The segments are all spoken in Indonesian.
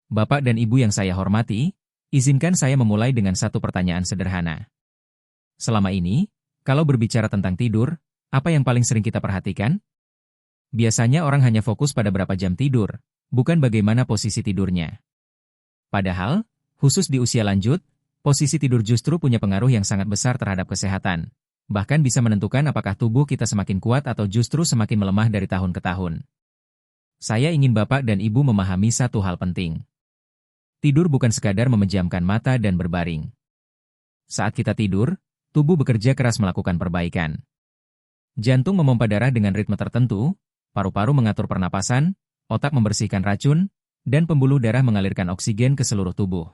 Bapak dan Ibu yang saya hormati, izinkan saya memulai dengan satu pertanyaan sederhana. Selama ini, kalau berbicara tentang tidur, apa yang paling sering kita perhatikan? Biasanya orang hanya fokus pada berapa jam tidur, bukan bagaimana posisi tidurnya. Padahal, khusus di usia lanjut, posisi tidur justru punya pengaruh yang sangat besar terhadap kesehatan. Bahkan bisa menentukan apakah tubuh kita semakin kuat atau justru semakin melemah dari tahun ke tahun. Saya ingin Bapak dan Ibu memahami satu hal penting. Tidur bukan sekadar memejamkan mata dan berbaring. Saat kita tidur, tubuh bekerja keras melakukan perbaikan. Jantung memompa darah dengan ritme tertentu, paru-paru mengatur pernapasan, otak membersihkan racun, dan pembuluh darah mengalirkan oksigen ke seluruh tubuh.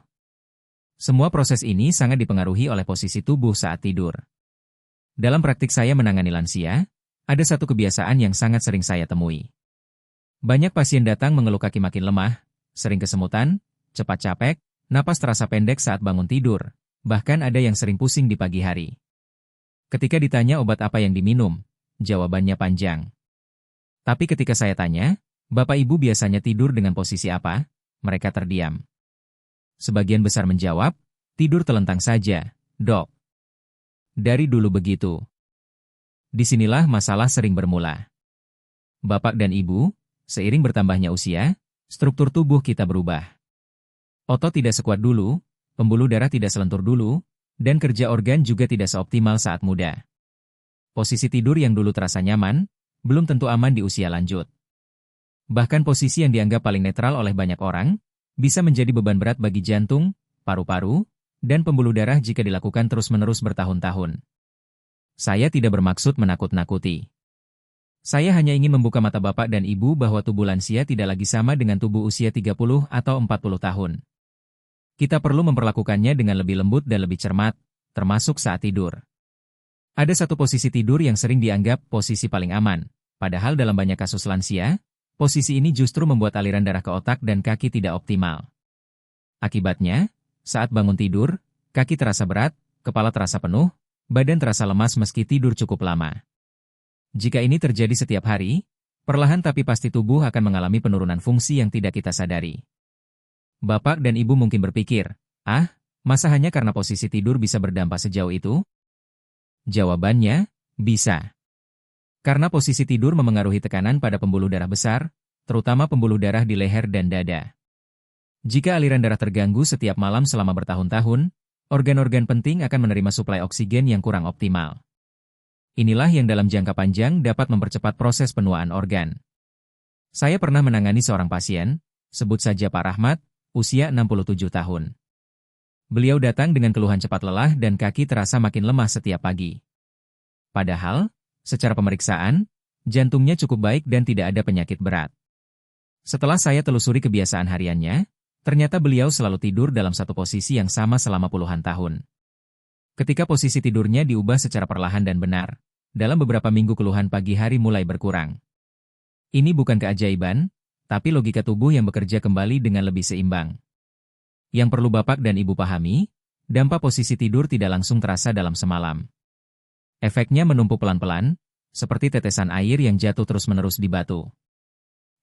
Semua proses ini sangat dipengaruhi oleh posisi tubuh saat tidur. Dalam praktik saya menangani lansia, ada satu kebiasaan yang sangat sering saya temui. Banyak pasien datang mengeluh kaki makin lemah, sering kesemutan, cepat capek, napas terasa pendek saat bangun tidur, bahkan ada yang sering pusing di pagi hari. Ketika ditanya obat apa yang diminum, jawabannya panjang. Tapi ketika saya tanya, Bapak Ibu biasanya tidur dengan posisi apa? Mereka terdiam. Sebagian besar menjawab, tidur telentang saja, Dok. Dari dulu begitu. Disinilah masalah sering bermula. Bapak dan Ibu, seiring bertambahnya usia, struktur tubuh kita berubah. Otot tidak sekuat dulu, pembuluh darah tidak selentur dulu, dan kerja organ juga tidak seoptimal saat muda. Posisi tidur yang dulu terasa nyaman, belum tentu aman di usia lanjut. Bahkan posisi yang dianggap paling netral oleh banyak orang, bisa menjadi beban berat bagi jantung, paru-paru, dan pembuluh darah jika dilakukan terus-menerus bertahun-tahun. Saya tidak bermaksud menakut-nakuti. Saya hanya ingin membuka mata Bapak dan Ibu bahwa tubuh lansia tidak lagi sama dengan tubuh usia 30 atau 40 tahun. Kita perlu memperlakukannya dengan lebih lembut dan lebih cermat, termasuk saat tidur. Ada satu posisi tidur yang sering dianggap posisi paling aman, padahal dalam banyak kasus lansia, posisi ini justru membuat aliran darah ke otak dan kaki tidak optimal. Akibatnya, saat bangun tidur, kaki terasa berat, kepala terasa penuh, badan terasa lemas meski tidur cukup lama. Jika ini terjadi setiap hari, perlahan tapi pasti tubuh akan mengalami penurunan fungsi yang tidak kita sadari. Bapak dan Ibu mungkin berpikir, masa hanya karena posisi tidur bisa berdampak sejauh itu? Jawabannya, bisa. Karena posisi tidur memengaruhi tekanan pada pembuluh darah besar, terutama pembuluh darah di leher dan dada. Jika aliran darah terganggu setiap malam selama bertahun-tahun, organ-organ penting akan menerima suplai oksigen yang kurang optimal. Inilah yang dalam jangka panjang dapat mempercepat proses penuaan organ. Saya pernah menangani seorang pasien, sebut saja Pak Rahmat, usia 67 tahun. Beliau datang dengan keluhan cepat lelah dan kaki terasa makin lemah setiap pagi. Padahal, secara pemeriksaan, jantungnya cukup baik dan tidak ada penyakit berat. Setelah saya telusuri kebiasaan hariannya, ternyata beliau selalu tidur dalam satu posisi yang sama selama puluhan tahun. Ketika posisi tidurnya diubah secara perlahan dan benar, dalam beberapa minggu keluhan pagi hari mulai berkurang. Ini bukan keajaiban, tapi logika tubuh yang bekerja kembali dengan lebih seimbang. Yang perlu Bapak dan Ibu pahami, dampak posisi tidur tidak langsung terasa dalam semalam. Efeknya menumpuk pelan-pelan, seperti tetesan air yang jatuh terus-menerus di batu.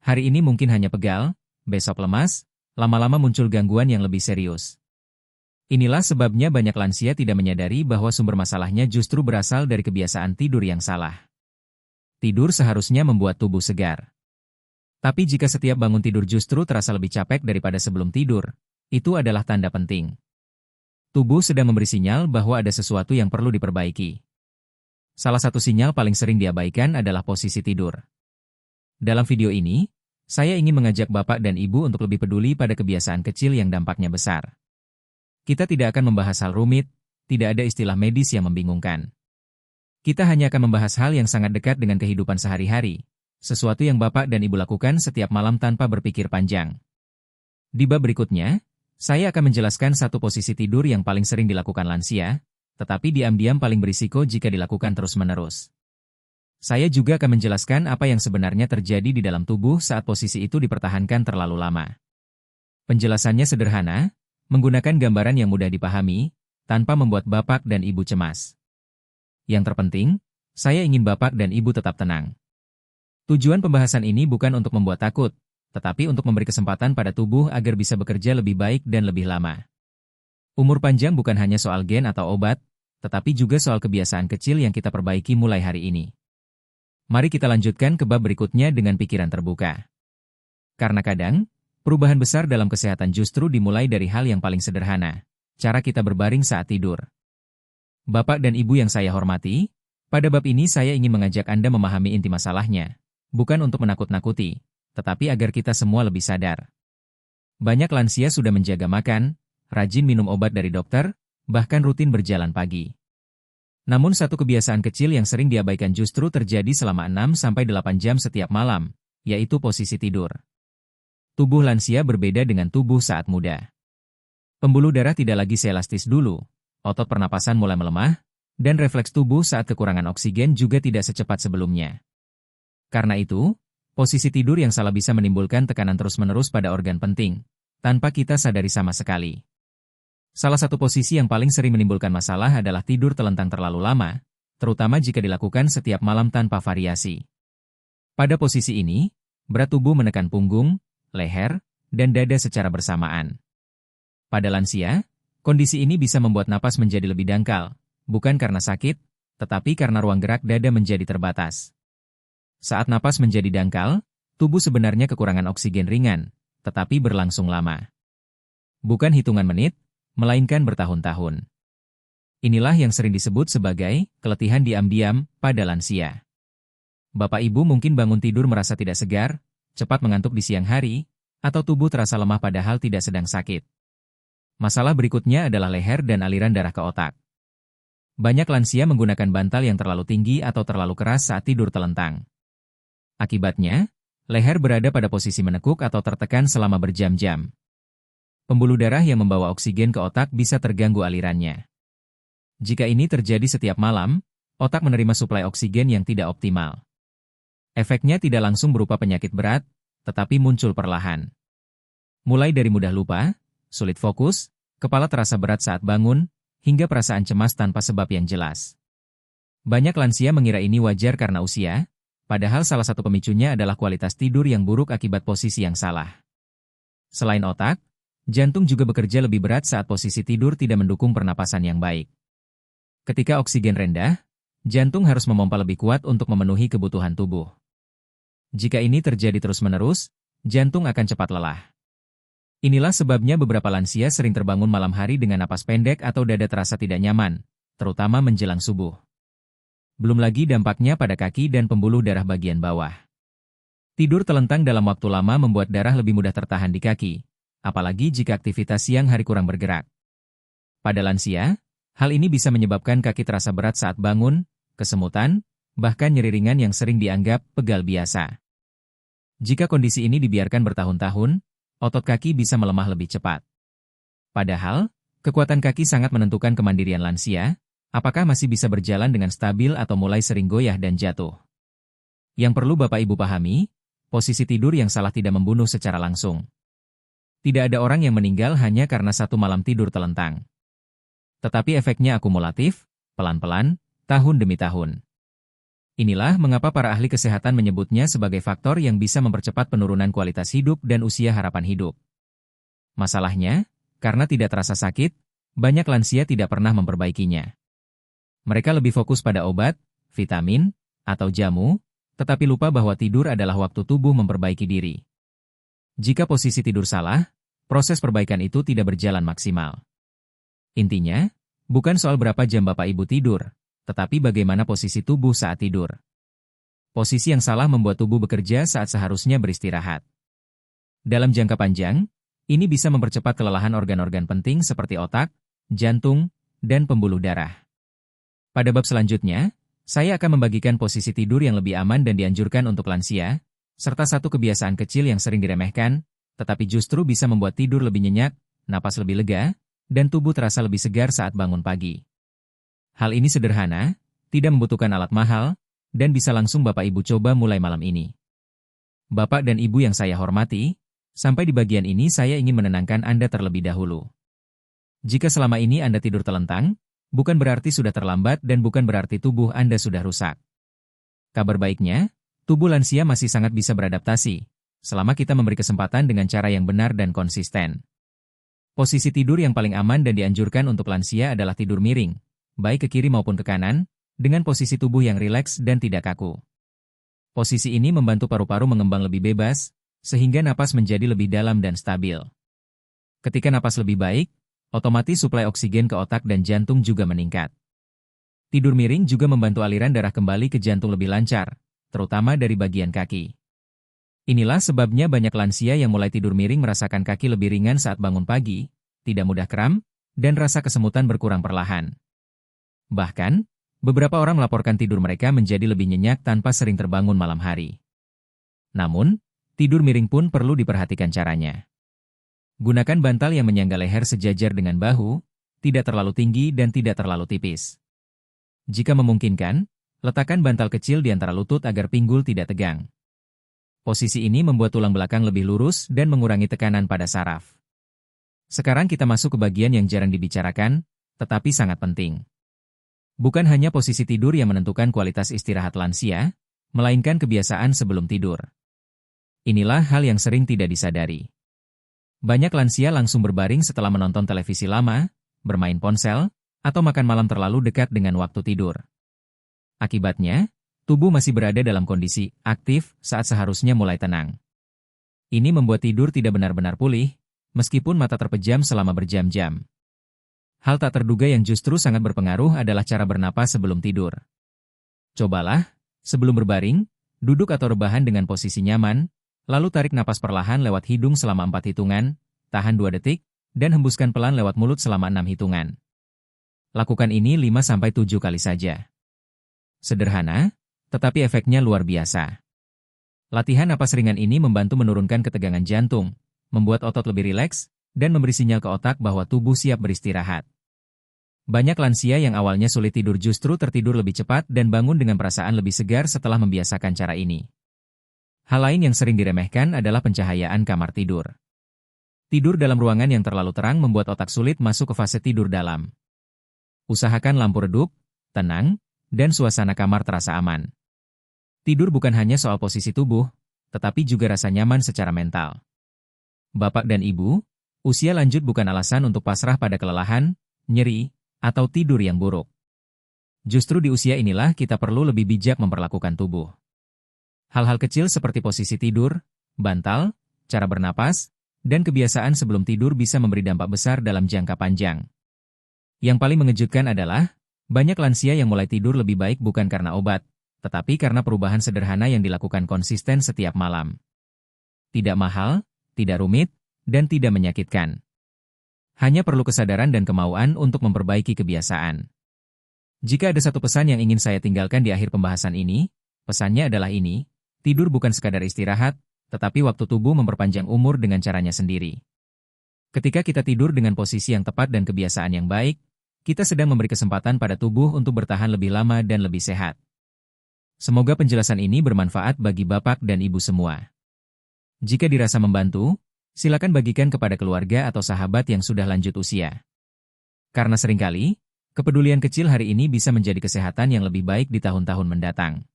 Hari ini mungkin hanya pegal, besok lemas, lama-lama muncul gangguan yang lebih serius. Inilah sebabnya banyak lansia tidak menyadari bahwa sumber masalahnya justru berasal dari kebiasaan tidur yang salah. Tidur seharusnya membuat tubuh segar. Tapi jika setiap bangun tidur justru terasa lebih capek daripada sebelum tidur, itu adalah tanda penting. Tubuh sedang memberi sinyal bahwa ada sesuatu yang perlu diperbaiki. Salah satu sinyal paling sering diabaikan adalah posisi tidur. Dalam video ini, saya ingin mengajak Bapak dan Ibu untuk lebih peduli pada kebiasaan kecil yang dampaknya besar. Kita tidak akan membahas hal rumit, tidak ada istilah medis yang membingungkan. Kita hanya akan membahas hal yang sangat dekat dengan kehidupan sehari-hari, sesuatu yang Bapak dan Ibu lakukan setiap malam tanpa berpikir panjang. Di bab berikutnya, saya akan menjelaskan satu posisi tidur yang paling sering dilakukan lansia, tetapi diam-diam paling berisiko jika dilakukan terus-menerus. Saya juga akan menjelaskan apa yang sebenarnya terjadi di dalam tubuh saat posisi itu dipertahankan terlalu lama. Penjelasannya sederhana, menggunakan gambaran yang mudah dipahami, tanpa membuat Bapak dan Ibu cemas. Yang terpenting, saya ingin Bapak dan Ibu tetap tenang. Tujuan pembahasan ini bukan untuk membuat takut, tetapi untuk memberi kesempatan pada tubuh agar bisa bekerja lebih baik dan lebih lama. Umur panjang bukan hanya soal gen atau obat, tetapi juga soal kebiasaan kecil yang kita perbaiki mulai hari ini. Mari kita lanjutkan ke bab berikutnya dengan pikiran terbuka. Karena kadang, perubahan besar dalam kesehatan justru dimulai dari hal yang paling sederhana, cara kita berbaring saat tidur. Bapak dan Ibu yang saya hormati, pada bab ini saya ingin mengajak Anda memahami inti masalahnya, bukan untuk menakut-nakuti, tetapi agar kita semua lebih sadar. Banyak lansia sudah menjaga makan, rajin minum obat dari dokter, bahkan rutin berjalan pagi. Namun satu kebiasaan kecil yang sering diabaikan justru terjadi selama 6-8 jam setiap malam, yaitu posisi tidur. Tubuh lansia berbeda dengan tubuh saat muda. Pembuluh darah tidak lagi seelastis dulu, otot pernapasan mulai melemah, dan refleks tubuh saat kekurangan oksigen juga tidak secepat sebelumnya. Karena itu, posisi tidur yang salah bisa menimbulkan tekanan terus-menerus pada organ penting, tanpa kita sadari sama sekali. Salah satu posisi yang paling sering menimbulkan masalah adalah tidur telentang terlalu lama, terutama jika dilakukan setiap malam tanpa variasi. Pada posisi ini, berat tubuh menekan punggung, leher, dan dada secara bersamaan. Pada lansia, kondisi ini bisa membuat napas menjadi lebih dangkal, bukan karena sakit, tetapi karena ruang gerak dada menjadi terbatas. Saat napas menjadi dangkal, tubuh sebenarnya kekurangan oksigen ringan, tetapi berlangsung lama. Bukan hitungan menit, melainkan bertahun-tahun. Inilah yang sering disebut sebagai keletihan diam-diam pada lansia. Bapak Ibu mungkin bangun tidur merasa tidak segar, cepat mengantuk di siang hari, atau tubuh terasa lemah padahal tidak sedang sakit. Masalah berikutnya adalah leher dan aliran darah ke otak. Banyak lansia menggunakan bantal yang terlalu tinggi atau terlalu keras saat tidur telentang. Akibatnya, leher berada pada posisi menekuk atau tertekan selama berjam-jam. Pembuluh darah yang membawa oksigen ke otak bisa terganggu alirannya. Jika ini terjadi setiap malam, otak menerima suplai oksigen yang tidak optimal. Efeknya tidak langsung berupa penyakit berat, tetapi muncul perlahan. Mulai dari mudah lupa, sulit fokus, kepala terasa berat saat bangun, hingga perasaan cemas tanpa sebab yang jelas. Banyak lansia mengira ini wajar karena usia, padahal salah satu pemicunya adalah kualitas tidur yang buruk akibat posisi yang salah. Selain otak, jantung juga bekerja lebih berat saat posisi tidur tidak mendukung pernapasan yang baik. Ketika oksigen rendah, jantung harus memompa lebih kuat untuk memenuhi kebutuhan tubuh. Jika ini terjadi terus-menerus, jantung akan cepat lelah. Inilah sebabnya beberapa lansia sering terbangun malam hari dengan napas pendek atau dada terasa tidak nyaman, terutama menjelang subuh. Belum lagi dampaknya pada kaki dan pembuluh darah bagian bawah. Tidur telentang dalam waktu lama membuat darah lebih mudah tertahan di kaki, apalagi jika aktivitas siang hari kurang bergerak. Pada lansia, hal ini bisa menyebabkan kaki terasa berat saat bangun, kesemutan, bahkan nyeri ringan yang sering dianggap pegal biasa. Jika kondisi ini dibiarkan bertahun-tahun, otot kaki bisa melemah lebih cepat. Padahal, kekuatan kaki sangat menentukan kemandirian lansia, apakah masih bisa berjalan dengan stabil atau mulai sering goyah dan jatuh. Yang perlu Bapak Ibu pahami, posisi tidur yang salah tidak membunuh secara langsung. Tidak ada orang yang meninggal hanya karena satu malam tidur telentang. Tetapi efeknya akumulatif, pelan-pelan, tahun demi tahun. Inilah mengapa para ahli kesehatan menyebutnya sebagai faktor yang bisa mempercepat penurunan kualitas hidup dan usia harapan hidup. Masalahnya, karena tidak terasa sakit, banyak lansia tidak pernah memperbaikinya. Mereka lebih fokus pada obat, vitamin, atau jamu, tetapi lupa bahwa tidur adalah waktu tubuh memperbaiki diri. Jika posisi tidur salah, proses perbaikan itu tidak berjalan maksimal. Intinya, bukan soal berapa jam Bapak Ibu tidur, tetapi bagaimana posisi tubuh saat tidur. Posisi yang salah membuat tubuh bekerja saat seharusnya beristirahat. Dalam jangka panjang, ini bisa mempercepat kelelahan organ-organ penting seperti otak, jantung, dan pembuluh darah. Pada bab selanjutnya, saya akan membagikan posisi tidur yang lebih aman dan dianjurkan untuk lansia, serta satu kebiasaan kecil yang sering diremehkan, tetapi justru bisa membuat tidur lebih nyenyak, napas lebih lega, dan tubuh terasa lebih segar saat bangun pagi. Hal ini sederhana, tidak membutuhkan alat mahal, dan bisa langsung Bapak Ibu coba mulai malam ini. Bapak dan Ibu yang saya hormati, sampai di bagian ini saya ingin menenangkan Anda terlebih dahulu. Jika selama ini Anda tidur telentang, bukan berarti sudah terlambat dan bukan berarti tubuh Anda sudah rusak. Kabar baiknya, tubuh lansia masih sangat bisa beradaptasi, selama kita memberi kesempatan dengan cara yang benar dan konsisten. Posisi tidur yang paling aman dan dianjurkan untuk lansia adalah tidur miring, baik ke kiri maupun ke kanan, dengan posisi tubuh yang rileks dan tidak kaku. Posisi ini membantu paru-paru mengembang lebih bebas, sehingga napas menjadi lebih dalam dan stabil. Ketika napas lebih baik, otomatis suplai oksigen ke otak dan jantung juga meningkat. Tidur miring juga membantu aliran darah kembali ke jantung lebih lancar, terutama dari bagian kaki. Inilah sebabnya banyak lansia yang mulai tidur miring merasakan kaki lebih ringan saat bangun pagi, tidak mudah kram, dan rasa kesemutan berkurang perlahan. Bahkan, beberapa orang melaporkan tidur mereka menjadi lebih nyenyak tanpa sering terbangun malam hari. Namun, tidur miring pun perlu diperhatikan caranya. Gunakan bantal yang menyangga leher sejajar dengan bahu, tidak terlalu tinggi dan tidak terlalu tipis. Jika memungkinkan, letakkan bantal kecil di antara lutut agar pinggul tidak tegang. Posisi ini membuat tulang belakang lebih lurus dan mengurangi tekanan pada saraf. Sekarang kita masuk ke bagian yang jarang dibicarakan, tetapi sangat penting. Bukan hanya posisi tidur yang menentukan kualitas istirahat lansia, melainkan kebiasaan sebelum tidur. Inilah hal yang sering tidak disadari. Banyak lansia langsung berbaring setelah menonton televisi lama, bermain ponsel, atau makan malam terlalu dekat dengan waktu tidur. Akibatnya, tubuh masih berada dalam kondisi aktif saat seharusnya mulai tenang. Ini membuat tidur tidak benar-benar pulih, meskipun mata terpejam selama berjam-jam. Hal tak terduga yang justru sangat berpengaruh adalah cara bernapas sebelum tidur. Cobalah, sebelum berbaring, duduk atau rebahan dengan posisi nyaman, lalu tarik napas perlahan lewat hidung selama 4 hitungan, tahan 2 detik, dan hembuskan pelan lewat mulut selama 6 hitungan. Lakukan ini 5-7 kali saja. Sederhana, tetapi efeknya luar biasa. Latihan napas ringan ini membantu menurunkan ketegangan jantung, membuat otot lebih rileks, dan memberi sinyal ke otak bahwa tubuh siap beristirahat. Banyak lansia yang awalnya sulit tidur justru tertidur lebih cepat dan bangun dengan perasaan lebih segar setelah membiasakan cara ini. Hal lain yang sering diremehkan adalah pencahayaan kamar tidur. Tidur dalam ruangan yang terlalu terang membuat otak sulit masuk ke fase tidur dalam. Usahakan lampu redup, tenang, dan suasana kamar terasa aman. Tidur bukan hanya soal posisi tubuh, tetapi juga rasa nyaman secara mental. Bapak dan Ibu, usia lanjut bukan alasan untuk pasrah pada kelelahan, nyeri, atau tidur yang buruk. Justru di usia inilah kita perlu lebih bijak memperlakukan tubuh. Hal-hal kecil seperti posisi tidur, bantal, cara bernapas, dan kebiasaan sebelum tidur bisa memberi dampak besar dalam jangka panjang. Yang paling mengejutkan adalah, banyak lansia yang mulai tidur lebih baik bukan karena obat, tetapi karena perubahan sederhana yang dilakukan konsisten setiap malam. Tidak mahal, tidak rumit, dan tidak menyakitkan. Hanya perlu kesadaran dan kemauan untuk memperbaiki kebiasaan. Jika ada satu pesan yang ingin saya tinggalkan di akhir pembahasan ini, pesannya adalah ini. Tidur bukan sekadar istirahat, tetapi waktu tubuh memperpanjang umur dengan caranya sendiri. Ketika kita tidur dengan posisi yang tepat dan kebiasaan yang baik, kita sedang memberi kesempatan pada tubuh untuk bertahan lebih lama dan lebih sehat. Semoga penjelasan ini bermanfaat bagi Bapak dan Ibu semua. Jika dirasa membantu, silakan bagikan kepada keluarga atau sahabat yang sudah lanjut usia. Karena seringkali, kepedulian kecil hari ini bisa menjadi kesehatan yang lebih baik di tahun-tahun mendatang.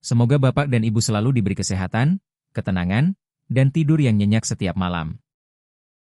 Semoga Bapak dan Ibu selalu diberi kesehatan, ketenangan, dan tidur yang nyenyak setiap malam.